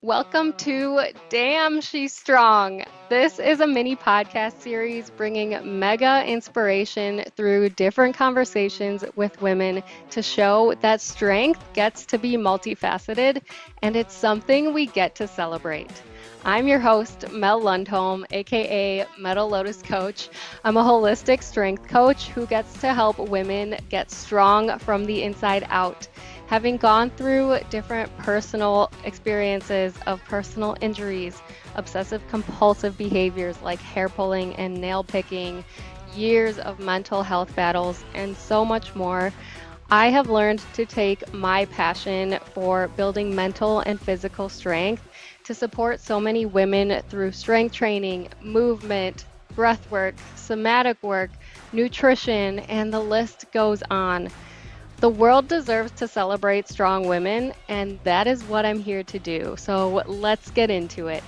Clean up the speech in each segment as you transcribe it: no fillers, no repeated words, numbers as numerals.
Welcome to Damn She's Strong. This is a mini podcast series bringing mega inspiration through different conversations with women to show that strength gets to be multifaceted and it's something we get to celebrate. I'm your host, Mel Lundholm, aka Metal Lotus Coach. I'm a holistic strength coach who gets to help women get strong from the inside out. Having gone through different personal experiences of personal injuries, obsessive compulsive behaviors like hair pulling and nail picking, years of mental health battles, and so much more, I have learned to take my passion for building mental and physical strength to support so many women through strength training, movement, breath work, somatic work, nutrition, and the list goes on. The world deserves to celebrate strong women, and that is what I'm here to do. So let's get into it.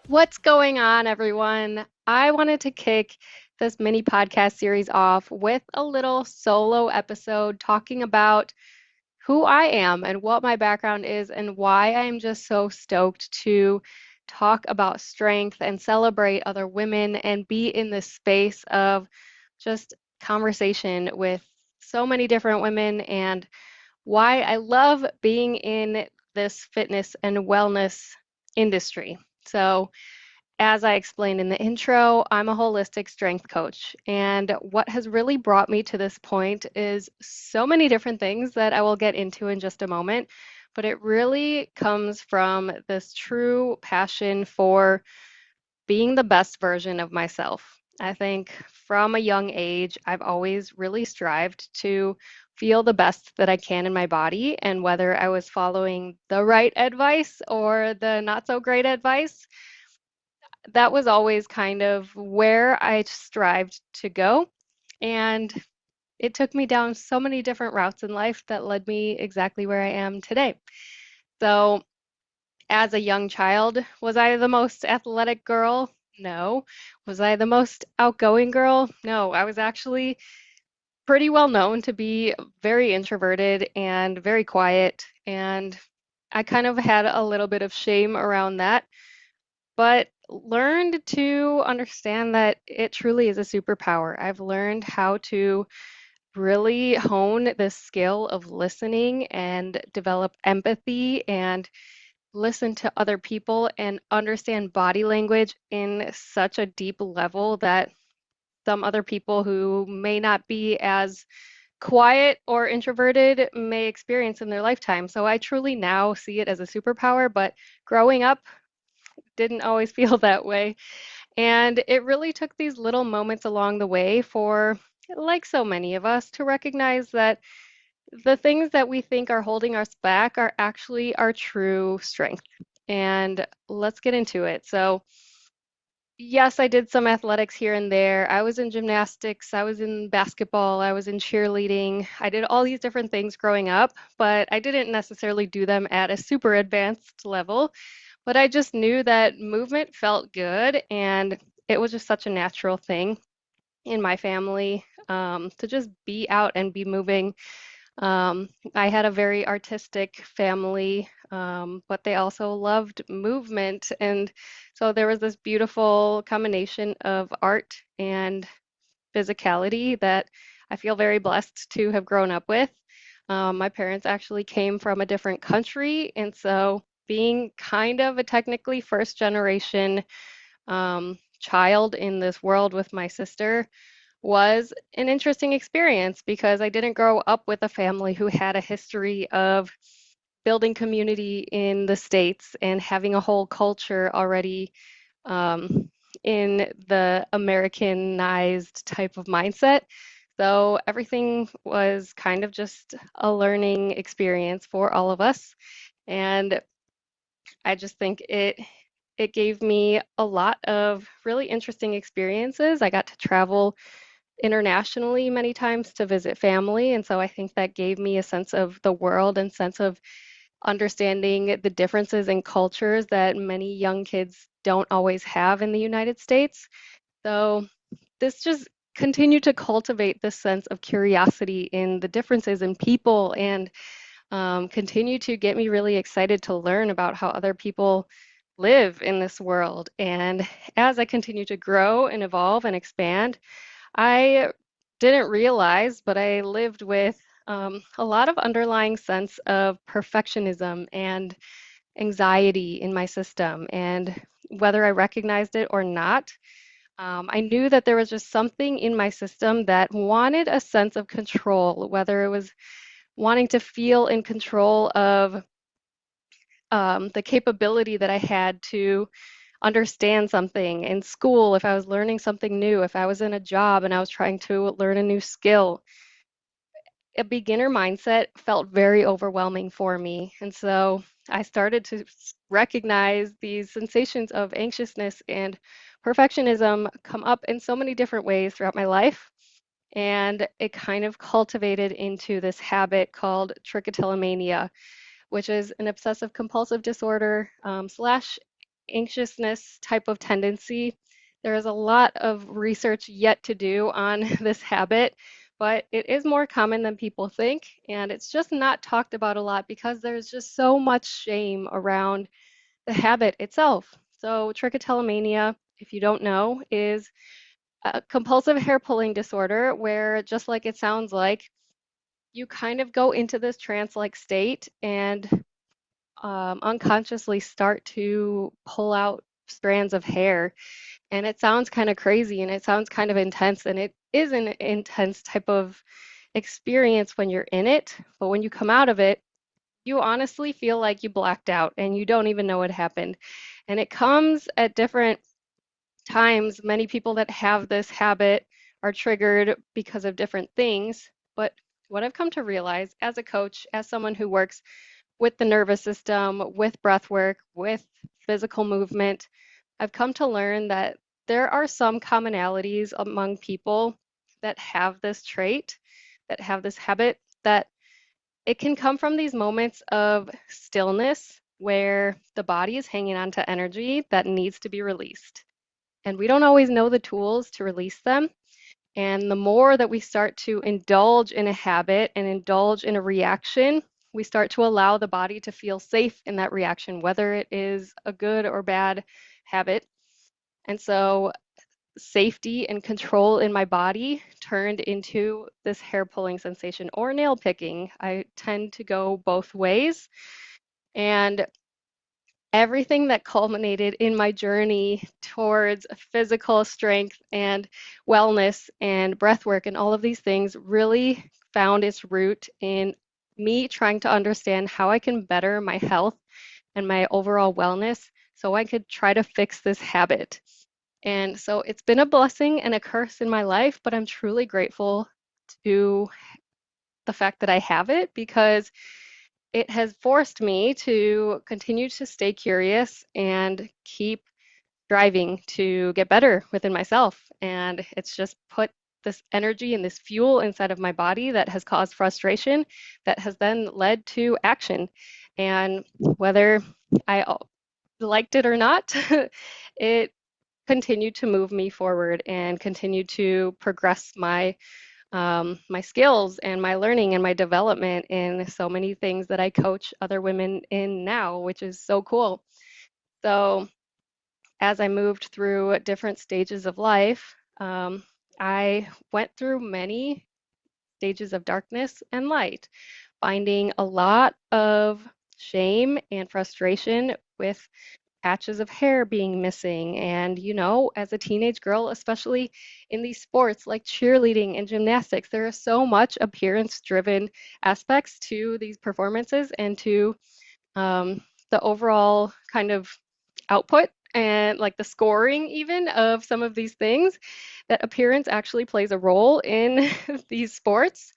What's going on, everyone? I wanted to kick this mini podcast series off with a little solo episode talking about who I am and what my background is and why I'm just so stoked to talk about strength and celebrate other women and be in this space of just conversation with so many different women and why I love being in this fitness and wellness industry. So, as I explained in the intro, I'm a holistic strength coach. And what has really brought me to this point is so many different things that I will get into in just a moment. But it really comes from this true passion for being the best version of myself. I think from a young age, I've always really strived to feel the best that I can in my body. And whether I was following the right advice or the not so great advice, that was always kind of where I strived to go. And it took me down so many different routes in life that led me exactly where I am today. So, as a young child, was I the most athletic girl? No. Was I the most outgoing girl? No. I was actually pretty well known to be very introverted and very quiet. And I kind of had a little bit of shame around that, but learned to understand that it truly is a superpower. I've learned how to really hone this skill of listening and develop empathy and listen to other people and understand body language in such a deep level that some other people who may not be as quiet or introverted may experience in their lifetime. So I truly now see it as a superpower, but growing up didn't always feel that way. And it really took these little moments along the way for, like so many of us, to recognize that the things that we think are holding us back are actually our true strength. And let's get into it. So, yes, I did some athletics here and there. I was in gymnastics, I was in basketball, I was in cheerleading. I did all these different things growing up, but I didn't necessarily do them at a super advanced level. But I just knew that movement felt good and it was just such a natural thing in my family to just be out and be moving. I had a very artistic family, but they also loved movement. And so there was this beautiful combination of art and physicality that I feel very blessed to have grown up with. My parents actually came from a different country. And so being kind of a technically first generation child in this world with my sister was an interesting experience because I didn't grow up with a family who had a history of building community in the States and having a whole culture already um, in the Americanized type of mindset. So everything was kind of just a learning experience for all of us. And I just think it gave me a lot of really interesting experiences. I got to travel internationally many times to visit family. And so I think that gave me a sense of the world and sense of understanding the differences in cultures that many young kids don't always have in the United States. So this just continued to cultivate this sense of curiosity in the differences in people and continue to get me really excited to learn about how other people live in this world. And as I continue to grow and evolve and expand, I didn't realize, but I lived with a lot of underlying sense of perfectionism and anxiety in my system. And whether I recognized it or not, I knew that there was just something in my system that wanted a sense of control, whether it was wanting to feel in control of the capability that I had to understand something in school, if I was learning something new, if I was in a job and I was trying to learn a new skill. A beginner mindset felt very overwhelming for me. And so I started to recognize these sensations of anxiousness and perfectionism come up in so many different ways throughout my life. And it kind of cultivated into this habit called trichotillomania, which is an obsessive compulsive disorder slash anxiousness type of tendency. There is a lot of research yet to do on this habit, but it is more common than people think, and it's just not talked about a lot because there's just so much shame around the habit itself. So, trichotillomania, if you don't know, is a compulsive hair pulling disorder where, just like it sounds like, you kind of go into this trance like state and unconsciously start to pull out strands of hair. And it sounds kind of crazy and it sounds kind of intense. And it is an intense type of experience when you're in it. But when you come out of it, you honestly feel like you blacked out and you don't even know what happened. And it comes at different times. Many people that have this habit are triggered because of different things. But what I've come to realize as a coach, as someone who works with the nervous system, with breath work, with physical movement, I've come to learn that there are some commonalities among people that have this trait, that have this habit, that it can come from these moments of stillness where the body is hanging on to energy that needs to be released. And we don't always know the tools to release them. And the more that we start to indulge in a habit and indulge in a reaction, we start to allow the body to feel safe in that reaction, whether it is a good or bad habit. And so, safety and control in my body turned into this hair pulling sensation or nail picking. I tend to go both ways. And everything that culminated in my journey towards physical strength and wellness and breath work and all of these things really found its root in me trying to understand how I can better my health and my overall wellness so I could try to fix this habit. And so it's been a blessing and a curse in my life, but I'm truly grateful to the fact that I have it because it has forced me to continue to stay curious and keep striving to get better within myself. And it's just put this energy and this fuel inside of my body that has caused frustration that has then led to action. And whether I liked it or not, it continued to move me forward and continued to progress my skills and my learning and my development in so many things that I coach other women in now, which is so cool. So as I moved through different stages of life, I went through many stages of darkness and light, finding a lot of shame and frustration with patches of hair being missing. And, as a teenage girl, especially in these sports like cheerleading and gymnastics, there are so much appearance driven aspects to these performances and to the overall kind of output and like the scoring even of some of these things, that appearance actually plays a role in these sports,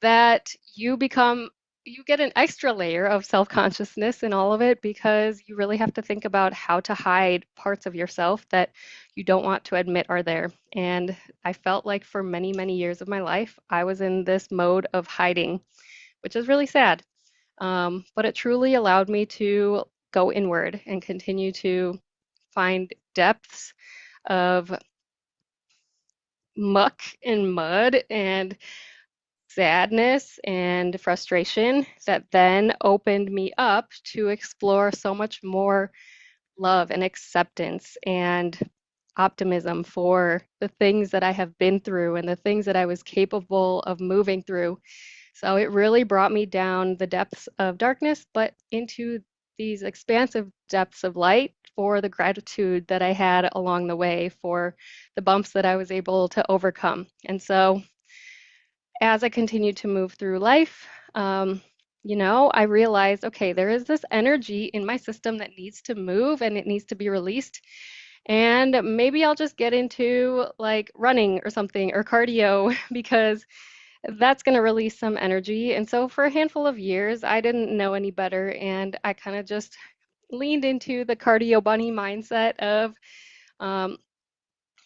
that you get an extra layer of self-consciousness in all of it because you really have to think about how to hide parts of yourself that you don't want to admit are there. And I felt like for many, many years of my life, I was in this mode of hiding, which is really sad. But it truly allowed me to go inward and continue to find depths of muck and mud and sadness and frustration that then opened me up to explore so much more love and acceptance and optimism for the things that I have been through and the things that I was capable of moving through. So it really brought me down the depths of darkness, but into these expansive depths of light for the gratitude that I had along the way, for the bumps that I was able to overcome. And so as I continued to move through life, I realized, okay, there is this energy in my system that needs to move and it needs to be released. And maybe I'll just get into like running or something or cardio because that's going to release some energy. And so for a handful of years, I didn't know any better. And I kind of just leaned into the cardio bunny mindset of, um,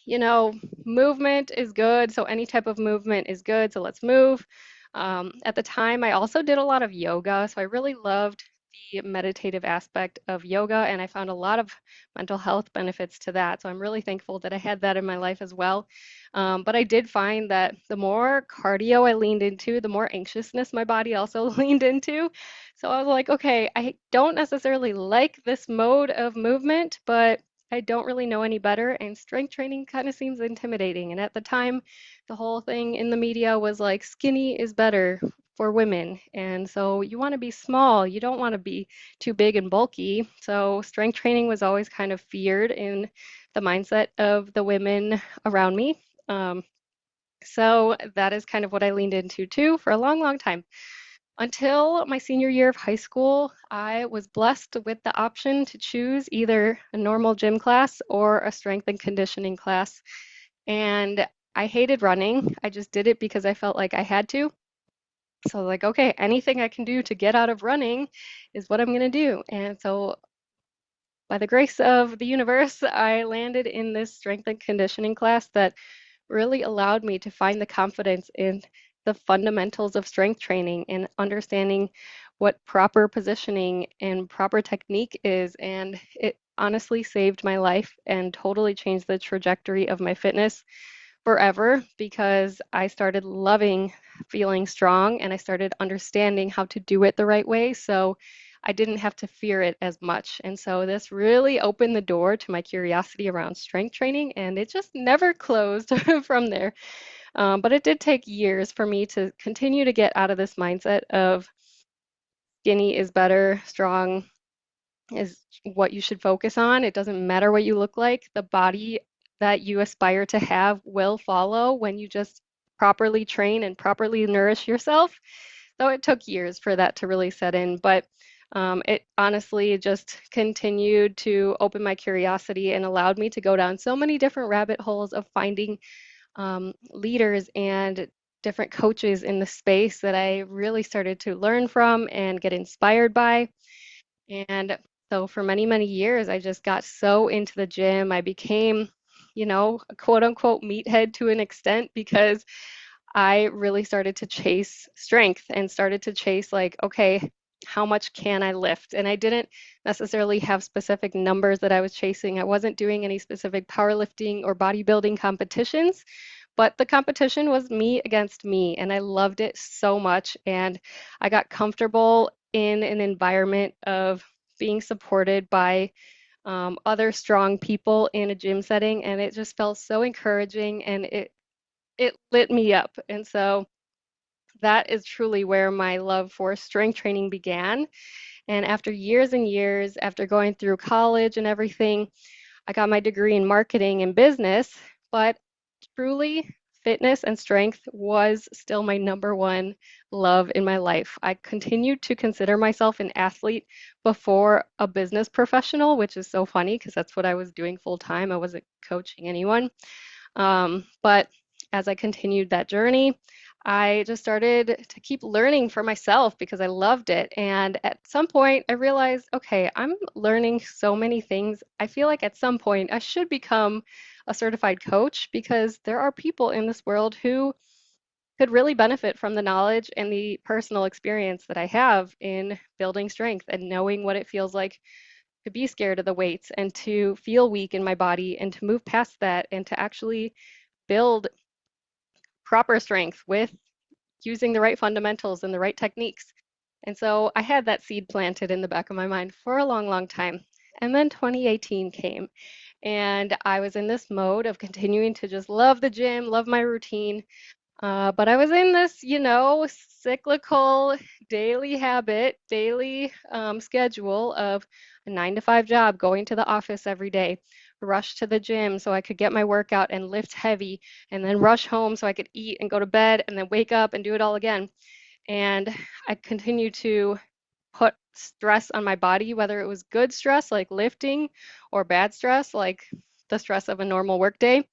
you know, movement is good. So any type of movement is good. So let's move. At the time, I also did a lot of yoga. So I really loved the meditative aspect of yoga, and I found a lot of mental health benefits to that. So I'm really thankful that I had that in my life as well. But I did find that the more cardio I leaned into, the more anxiousness my body also leaned into. So I was like, okay, I don't necessarily like this mode of movement, but I don't really know any better, and strength training kind of seems intimidating. And at the time, the whole thing in the media was like skinny is better for women. And so you want to be small, you don't want to be too big and bulky. So strength training was always kind of feared in the mindset of the women around me. Um, so that is kind of what I leaned into too for a long, long time. Until my senior year of high school, I was blessed with the option to choose either a normal gym class or a strength and conditioning class. And I hated running. I just did it because I felt like I had to. So I was like, okay, anything I can do to get out of running is what I'm going to do. And so by the grace of the universe, I landed in this strength and conditioning class that really allowed me to find the confidence in the fundamentals of strength training and understanding what proper positioning and proper technique is. And it honestly saved my life and totally changed the trajectory of my fitness forever because I started loving feeling strong and I started understanding how to do it the right way. So I didn't have to fear it as much. And so this really opened the door to my curiosity around strength training, and it just never closed from there. But it did take years for me to continue to get out of this mindset of skinny is better, strong is what you should focus on. It doesn't matter what you look like. The body that you aspire to have will follow when you just properly train and properly nourish yourself. So it took years for that to really set in, but it honestly just continued to open my curiosity and allowed me to go down so many different rabbit holes of finding leaders and different coaches in the space that I really started to learn from and get inspired by. And so for many, many years, I just got so into the gym. I became, a quote unquote meathead to an extent because I really started to chase strength and started to chase, like, okay, how much can I lift? And I didn't necessarily have specific numbers that I was chasing. I wasn't doing any specific powerlifting or bodybuilding competitions, but the competition was me against me. And I loved it so much. And I got comfortable in an environment of being supported by other strong people in a gym setting. And it just felt so encouraging and it lit me up. And so that is truly where my love for strength training began. And after years and years, after going through college and everything, I got my degree in marketing and business. But truly, fitness and strength was still my number one love in my life. I continued to consider myself an athlete before a business professional, which is so funny because that's what I was doing full time. I wasn't coaching anyone. But as I continued that journey, I just started to keep learning for myself because I loved it. And at some point, I realized, okay, I'm learning so many things. I feel like at some point I should become a certified coach because there are people in this world who could really benefit from the knowledge and the personal experience that I have in building strength and knowing what it feels like to be scared of the weights and to feel weak in my body and to move past that and to actually build proper strength with using the right fundamentals and the right techniques. And so I had that seed planted in the back of my mind for a long, long time. And then 2018 came, and I was in this mode of continuing to just love the gym, love my routine. But I was in this, cyclical daily habit, daily schedule of a 9 to 5 job, going to the office every day, rush to the gym so I could get my workout and lift heavy, and then rush home so I could eat and go to bed, and then wake up and do it all again. And I continued to put stress on my body, whether it was good stress like lifting or bad stress like the stress of a normal workday.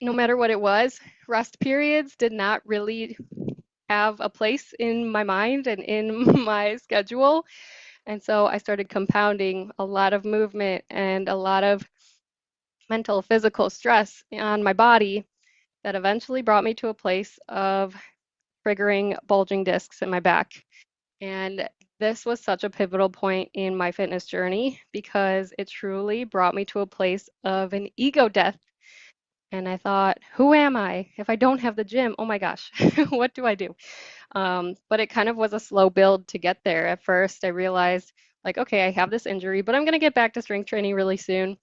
No matter what it was, rest periods did not really have a place in my mind and in my schedule. And so I started compounding a lot of movement and a lot of mental, physical stress on my body that eventually brought me to a place of triggering bulging discs in my back. And this was such a pivotal point in my fitness journey because it truly brought me to a place of an ego death. And I thought, who am I if I don't have the gym? Oh my gosh, what do I do? But it kind of was a slow build to get there. At first, I realized, like, okay, I have this injury, but I'm going to get back to strength training really soon.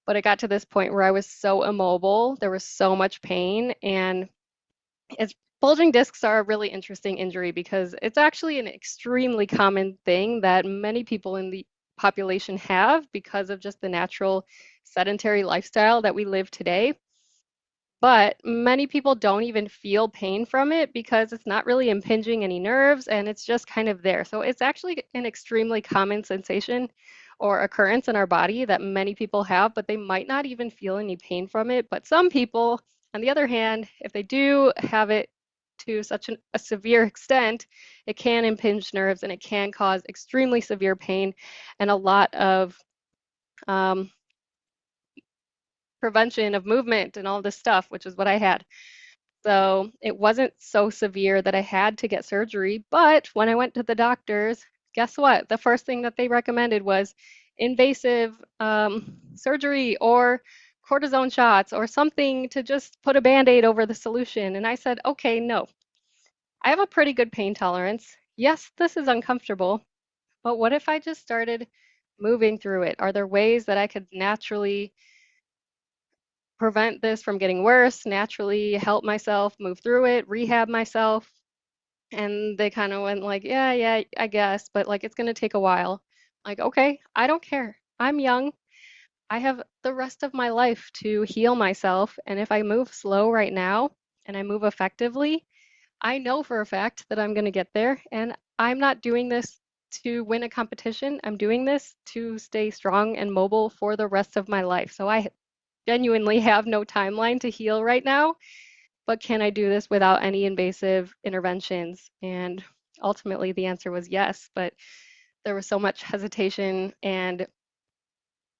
But it got to this point where I was so immobile, there was so much pain, and it's bulging discs are a really interesting injury because it's actually an extremely common thing that many people in the population have because of just the natural sedentary lifestyle that we live today. But many people don't even feel pain from it because it's not really impinging any nerves and it's just kind of there. So it's actually an extremely common sensation or occurrence in our body that many people have, but they might not even feel any pain from it. But some people, on the other hand, if they do have it to such a severe extent, it can impinge nerves and it can cause extremely severe pain and a lot of um, prevention of movement and all this stuff, which is what I had. So it wasn't so severe that I had to get surgery. But when I went to the doctors, guess what? The first thing that they recommended was invasive surgery or cortisone shots or something to just put a band-aid over the solution. And I said, okay, no, I have a pretty good pain tolerance. Yes, this is uncomfortable, but what if I just started moving through it? Are there ways that I could naturally prevent this from getting worse, naturally help myself move through it, rehab myself? And they kind of went like, yeah, yeah, I guess, but like it's going to take a while. Like, okay, I don't care. I'm young. I have the rest of my life to heal myself. And if I move slow right now and I move effectively, I know for a fact that I'm going to get there. And I'm not doing this to win a competition. I'm doing this to stay strong and mobile for the rest of my life. So I genuinely have no timeline to heal right now, but can I do this without any invasive interventions? And ultimately, the answer was yes, but there was so much hesitation, and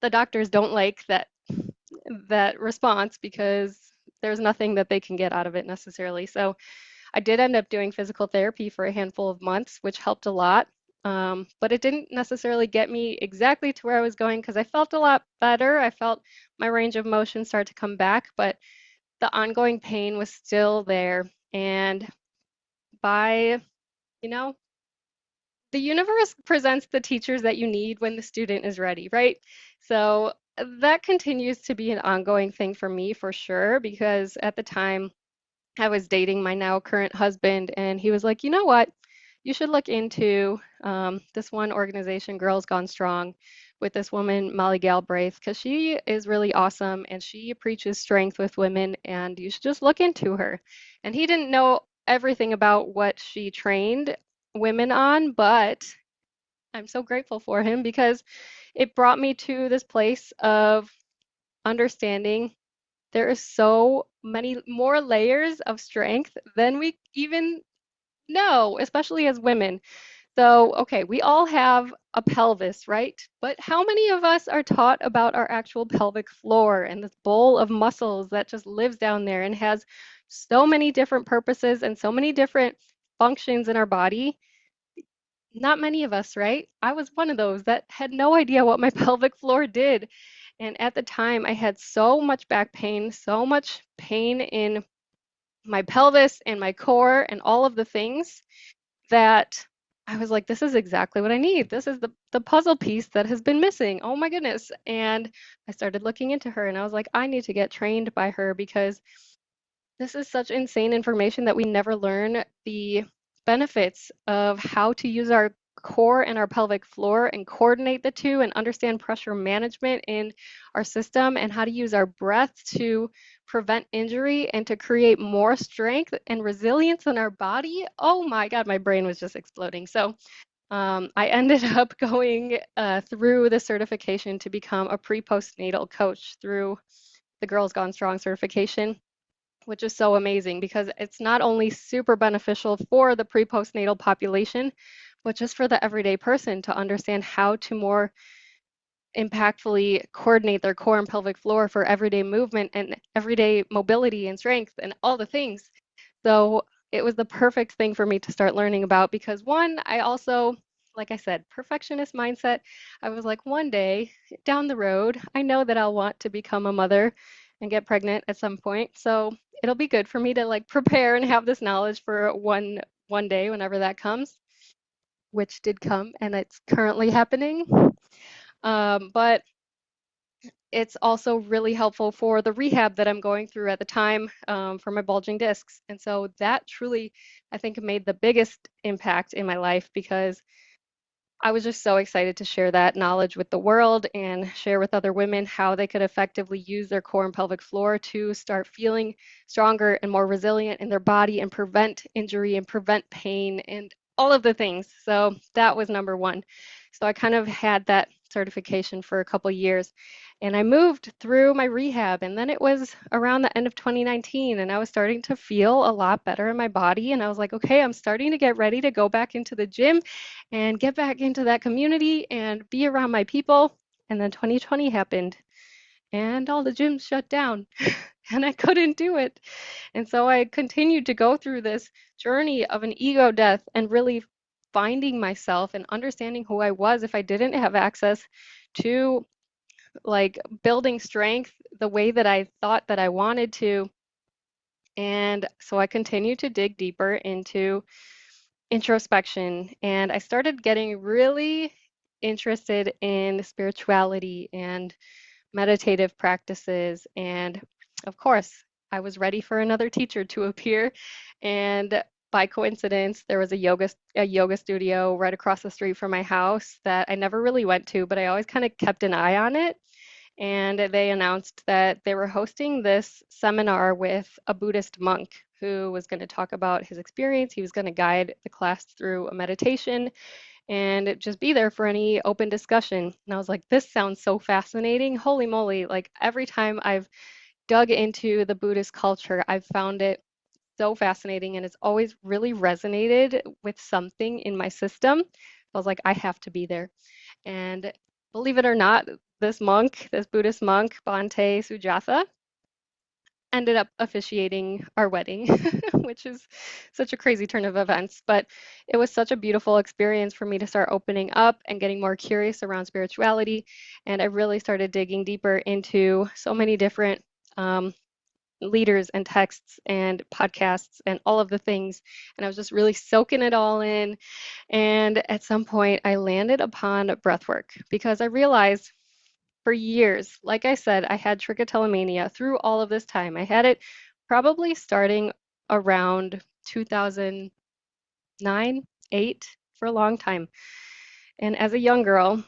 the doctors don't like that response because there's nothing that they can get out of it necessarily. So I did end up doing physical therapy for a handful of months, which helped a lot. But it didn't necessarily get me exactly to where I was going because I felt a lot better. I felt my range of motion start to come back, but the ongoing pain was still there. And by, you know, the universe presents the teachers that you need when the student is ready, right? So that continues to be an ongoing thing for me for sure, because at the time I was dating my now current husband, and he was like, you know what? You should look into this one organization, Girls Gone Strong, with this woman, Molly Galbraith, because she is really awesome and she preaches strength with women, and you should just look into her. And he didn't know everything about what she trained women on, but I'm so grateful for him because it brought me to this place of understanding there is so many more layers of strength than we even know, especially as women. So, okay, we all have a pelvis, right? But how many of us are taught about our actual pelvic floor and this bowl of muscles that just lives down there and has so many different purposes and so many different functions in our body? Not many of us, right? I was one of those that had no idea what my pelvic floor did. And at the time, I had so much back pain, so much pain in my pelvis and my core and all of the things that I was like, this is exactly what I need. This is the puzzle piece that has been missing. Oh my goodness. And I started looking into her and I was like, I need to get trained by her because this is such insane information that we never learn the benefits of how to use our core and our pelvic floor and coordinate the two and understand pressure management in our system and how to use our breath to prevent injury and to create more strength and resilience in our body. Oh my God, my brain was just exploding. So I ended up going through the certification to become a pre-postnatal coach through the Girls Gone Strong certification, which is so amazing because it's not only super beneficial for the pre-postnatal population, but just for the everyday person to understand how to more impactfully coordinate their core and pelvic floor for everyday movement and everyday mobility and strength and all the things. So it was the perfect thing for me to start learning about because one, I also, like I said, perfectionist mindset. I was like, one day down the road, I know that I'll want to become a mother and get pregnant at some point. So it'll be good for me to like prepare and have this knowledge for one day whenever that comes, which did come and it's currently happening. But it's also really helpful for the rehab that I'm going through at the time for my bulging discs. And so that truly, I think, made the biggest impact in my life because I was just so excited to share that knowledge with the world and share with other women how they could effectively use their core and pelvic floor to start feeling stronger and more resilient in their body and prevent injury and prevent pain and all of the things. So that was number one. So I kind of had that certification for a couple years and I moved through my rehab. And then it was around the end of 2019 and I was starting to feel a lot better in my body. And I was like, okay, I'm starting to get ready to go back into the gym and get back into that community and be around my people. And then 2020 happened and all the gyms shut down and I couldn't do it. And so I continued to go through this journey of an ego death and really finding myself and understanding who I was if I didn't have access to like building strength the way that I thought that I wanted to. And so I continued to dig deeper into introspection and I started getting really interested in spirituality and meditative practices. And of course, I was ready for another teacher to appear. And by coincidence, there was a yoga studio right across the street from my house that I never really went to, but I always kind of kept an eye on it. And they announced that they were hosting this seminar with a Buddhist monk who was going to talk about his experience. He was going to guide the class through a meditation and just be there for any open discussion. And I was like, this sounds so fascinating. Holy moly. Like every time I've dug into the Buddhist culture, I've found it so fascinating and it's always really resonated with something in my system. I was like, I have to be there. And believe it or not, this Buddhist monk, Bhante Sujatha, ended up officiating our wedding, which is such a crazy turn of events. But it was such a beautiful experience for me to start opening up and getting more curious around spirituality. And I really started digging deeper into so many different leaders and texts and podcasts and all of the things. And I was just really soaking it all in. And at some point, I landed upon breathwork because I realized for years, like I said, I had trichotillomania through all of this time. I had it probably starting around 2009, 8 for a long time. And as a young girl,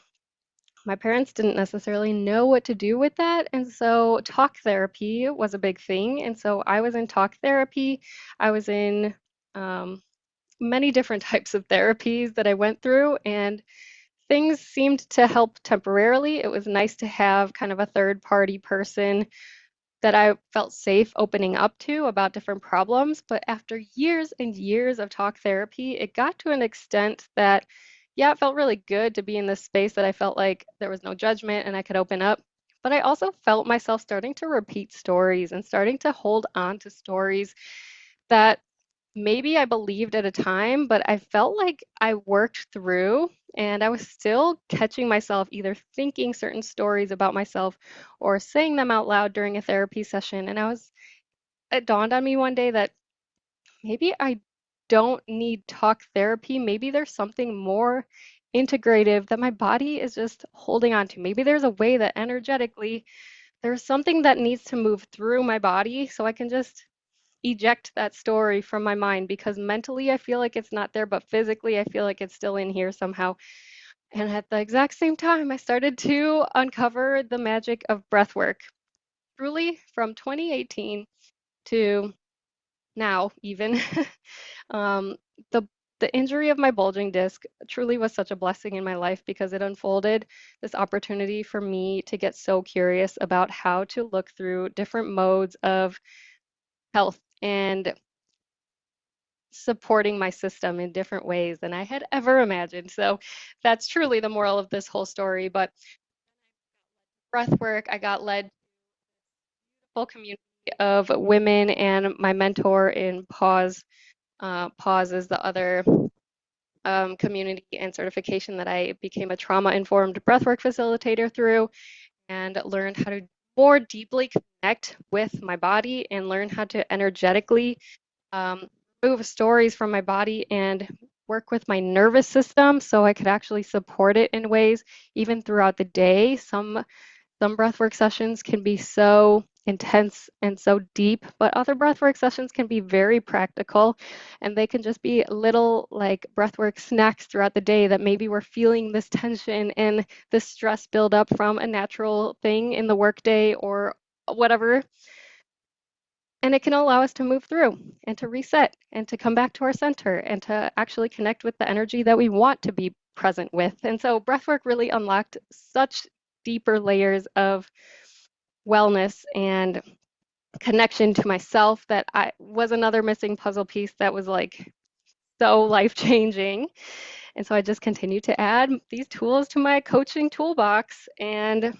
my parents didn't necessarily know what to do with that. And so talk therapy was a big thing. And so I was in talk therapy. I was in um, many different types of therapies that I went through. And things seemed to help temporarily. It was nice to have kind of a third party person that I felt safe opening up to about different problems. But after years and years of talk therapy, it got to an extent that, yeah, it felt really good to be in this space that I felt like there was no judgment and I could open up. But I also felt myself starting to repeat stories and starting to hold on to stories that maybe I believed at a time, but I felt like I worked through and I was still catching myself either thinking certain stories about myself or saying them out loud during a therapy session. And it dawned on me one day that maybe I don't need talk therapy. Maybe there's something more integrative that my body is just holding on to. Maybe there's a way that energetically there's something that needs to move through my body so I can just eject that story from my mind because mentally I feel like it's not there, but physically I feel like it's still in here somehow. And at the exact same time, I started to uncover the magic of breath work. Truly, from 2018 to now, even, um, the the injury of my bulging disc truly was such a blessing in my life because it unfolded this opportunity for me to get so curious about how to look through different modes of health and supporting my system in different ways than I had ever imagined. So that's truly the moral of this whole story. But breath work, I got led to a full community of women and my mentor in Pause. Pause is the other community and certification that I became a trauma-informed breathwork facilitator through and learned how to more deeply connect with my body and learn how to energetically um, move stories from my body and work with my nervous system so I could actually support it in ways even throughout the day. Some breathwork sessions can be so intense and so deep, but other breathwork sessions can be very practical and they can just be little like breathwork snacks throughout the day that maybe we're feeling this tension and this stress build up from a natural thing in the workday or whatever. And it can allow us to move through and to reset and to come back to our center and to actually connect with the energy that we want to be present with. And so breathwork really unlocked such deeper layers of wellness and connection to myself that I was another missing puzzle piece that was like so life changing. And so I just continue to add these tools to my coaching toolbox. And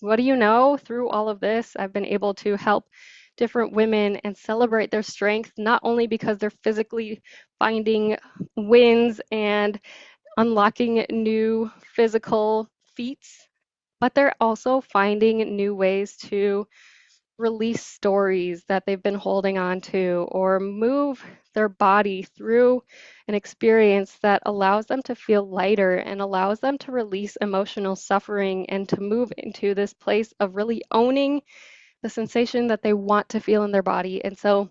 what do you know? Through all of this, I've been able to help different women and celebrate their strength, not only because they're physically finding wins and unlocking new physical feats, but they're also finding new ways to release stories that they've been holding on to or move their body through an experience that allows them to feel lighter and allows them to release emotional suffering and to move into this place of really owning the sensation that they want to feel in their body. And so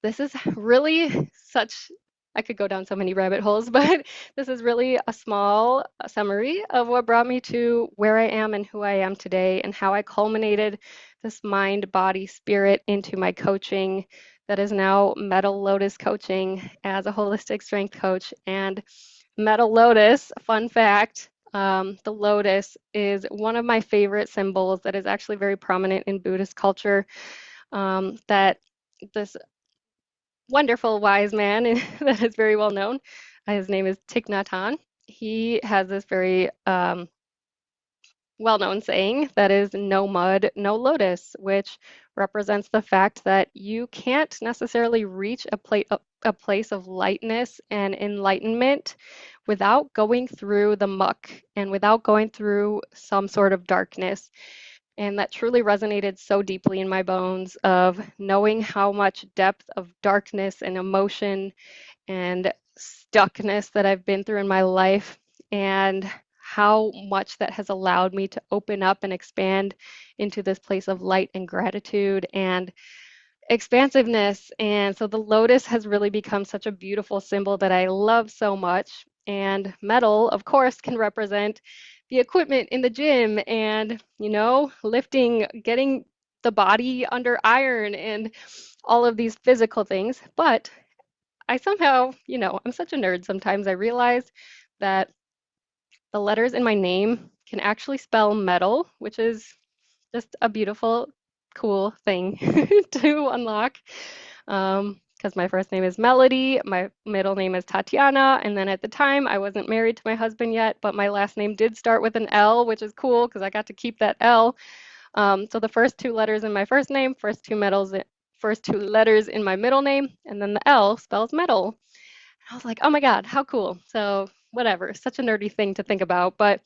this is really such, I could go down so many rabbit holes, but this is really a small summary of what brought me to where I am and who I am today and how I culminated this mind, body, spirit into my coaching that is now Metal Lotus Coaching as a holistic strength coach. And Metal Lotus, fun fact, the lotus is one of my favorite symbols that is actually very prominent in Buddhist culture. That this wonderful wise man that is very well known. His name is Thich Nhat Hanh. He has this very well-known saying that is no mud, no lotus, which represents the fact that you can't necessarily reach a place of lightness and enlightenment without going through the muck and without going through some sort of darkness. And that truly resonated so deeply in my bones of knowing how much depth of darkness and emotion and stuckness that I've been through in my life and how much that has allowed me to open up and expand into this place of light and gratitude and expansiveness. And so the lotus has really become such a beautiful symbol that I love so much. And metal, of course, can represent the equipment in the gym and, lifting, getting the body under iron and all of these physical things. But I somehow, I'm such a nerd sometimes. I realized that the letters in my name can actually spell metal, which is just a beautiful, cool thing to unlock. Because my first name is Melody, my middle name is Tatiana, and then at the time I wasn't married to my husband yet, but my last name did start with an L, which is cool because I got to keep that L. So the first two letters in my first name, first two letters in my middle name, and then the L spells metal. I was like, oh my God, how cool. So, whatever, such a nerdy thing to think about, but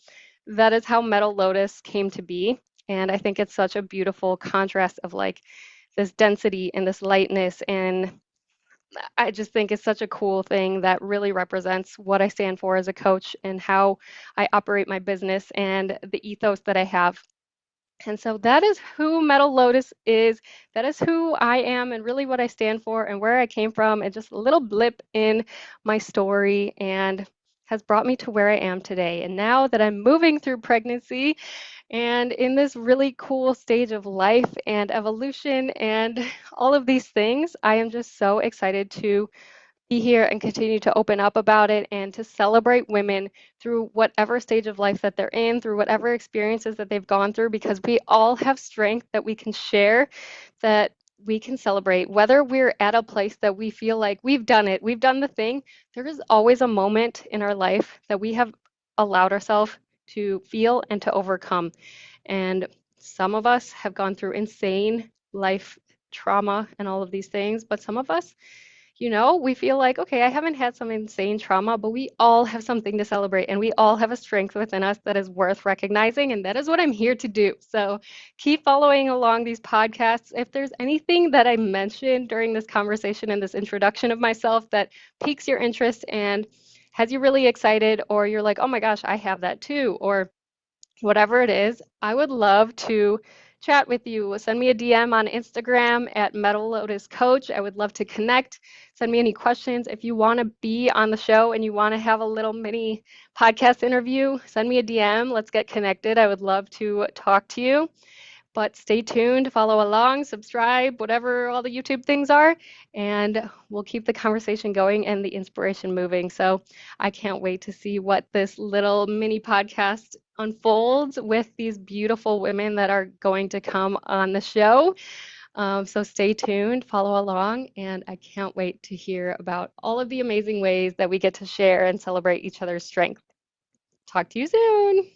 that is how Metal Lotus came to be. And I think it's such a beautiful contrast of like this density and this lightness and I just think it's such a cool thing that really represents what I stand for as a coach and how I operate my business and the ethos that I have. And so that is who Metal Lotus is. That is who I am and really what I stand for and where I came from, and just a little blip in my story and has brought me to where I am today. And now that I'm moving through pregnancy and in this really cool stage of life and evolution and all of these things, I am just so excited to be here and continue to open up about it and to celebrate women through whatever stage of life that they're in, through whatever experiences that they've gone through, because we all have strength that we can share, that we can celebrate. Whether we're at a place that we feel like we've done it, we've done the thing, there is always a moment in our life that we have allowed ourselves to feel and to overcome. And some of us have gone through insane life trauma and all of these things, but some of us, we feel like, okay, I haven't had some insane trauma, but we all have something to celebrate and we all have a strength within us that is worth recognizing. And that is what I'm here to do. So keep following along these podcasts. If there's anything that I mentioned during this conversation and this introduction of myself that piques your interest and has you really excited, or you're like, oh my gosh, I have that too, or whatever it is, I would love to chat with you. Send me a DM on Instagram at Metal Lotus Coach. I would love to connect. Send me any questions. If you want to be on the show and you want to have a little mini podcast interview, send me a DM. Let's get connected. I would love to talk to you. But stay tuned, follow along, subscribe, whatever all the YouTube things are, and we'll keep the conversation going and the inspiration moving. So I can't wait to see what this little mini podcast unfolds with these beautiful women that are going to come on the show. So stay tuned, follow along, and I can't wait to hear about all of the amazing ways that we get to share and celebrate each other's strength. Talk to you soon.